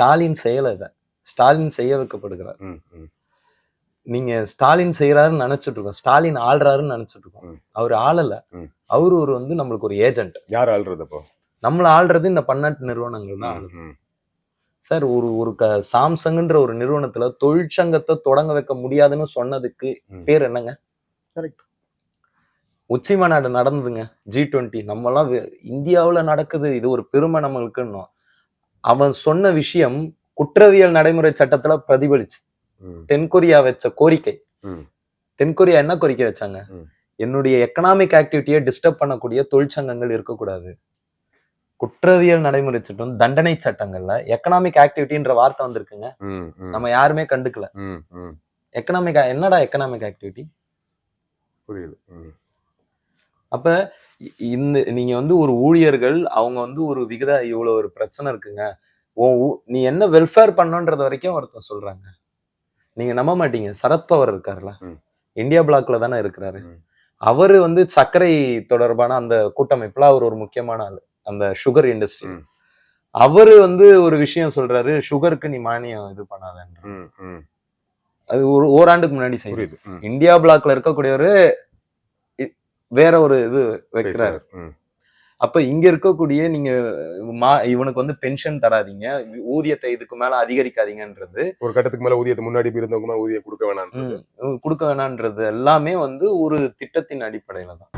ஸ்டாலின் செய்யல இத. ஸ்டாலின் செய்ய வைக்கப்படுகிறார். நீங்க ஸ்டாலின் செய்யறாருன்னு நினைச்சிட்டு இருக்கோம், ஸ்டாலின் ஆள்றாருன்னு நினைச்சிட்டு இருக்கோம். அவர் ஆளல. அவரு ஒரு வந்து நம்மளுக்கு ஒரு ஏஜென்ட். யார் ஆள்றது? அப்போ நம்மள ஆள்றது இந்த பன்னாட்டு நிறுவனங்கள் தான் ஆளுது. சார், ஒரு சாம்சங்ன்ற ஒரு நிறுவனத்துல தொழிற்சங்கத்தை தொடங்க வைக்க முடியாதுன்னு சொன்னதுக்கு பேர் என்னங்க? கரெக்ட். உச்சி மாநாடு நடந்ததுங்க, G20. நம்மலாம் இந்தியாவுல நடக்குது, இது ஒரு பெருமை நம்மளுக்குன்னு. அவன் சொன்ன விஷயம் குற்றவியல் நடைமுறை சட்டத்துல பிரதிபலிச்சு. தென்கொரியா வச்ச கோரிக்கை. தென்கொரியா என்ன கோரிக்கை வச்சாங்க? என்னுடைய எக்கனாமிக் ஆக்டிவிட்டியை டிஸ்டர்ப் பண்ணக்கூடிய தொழிற்சங்கங்கள் இருக்கக்கூடாது. குற்றவியல் நடைமுறை சட்டம், தண்டனை சட்டங்கள்ல எக்கனாமிக் ஆக்டிவிட்டின்ற வார்த்தை வந்திருக்குங்க. நம்ம யாருமே கண்டுக்கல. என்னடா எக்கனாமிக் ஆக்டிவிட்டி? புரியுது. அப்ப நீங்க வந்து ஒரு ஊழியர்கள், அவங்க வந்து ஒரு விகித இவ்வளவு ஒரு பிரச்சனை இருக்குங்க, நீ என்ன வெல்ஃபேர் பண்ணணும்ன்றது வரைக்கும் ஒருத்தர் சொல்றாங்க. நீங்க நம்ப மாட்டீங்க, சரத்பவர் இருக்காருல்ல, இந்தியா பிளாக்ல தானே இருக்கிறாரு. அவரு வந்து சர்க்கரை தொடர்பான அந்த கூட்டமைப்புல அவர் ஒரு முக்கியமான ஆளு, அந்த சுகர் இண்டஸ்ட்ரி. அவரு வந்து ஒரு விஷயம் சொல்றாரு, சுகருக்கு நீ மானியம் இது பண்ணாதன்ற. அது ஒரு ஓராண்டுக்கு முன்னாடி செய்யுது. இந்தியா பிளாக்ல இருக்கக்கூடியவரு வேற ஒரு இது வைக்கிறாரு. அப்ப இங்க இருக்கக்கூடிய நீங்க இவனுக்கு வந்து பென்ஷன் தராதீங்க, ஊதியத்தை இதுக்கு மேல அதிகரிக்காதீங்கன்றது, ஒரு கட்டத்துக்கு மேல ஊதியத்தை முன்னாடி இருந்தவங்க ஊதியம் கொடுக்க வேணாம்ன்றது எல்லாமே வந்து ஒரு திட்டத்தின் அடிப்படையில தான்.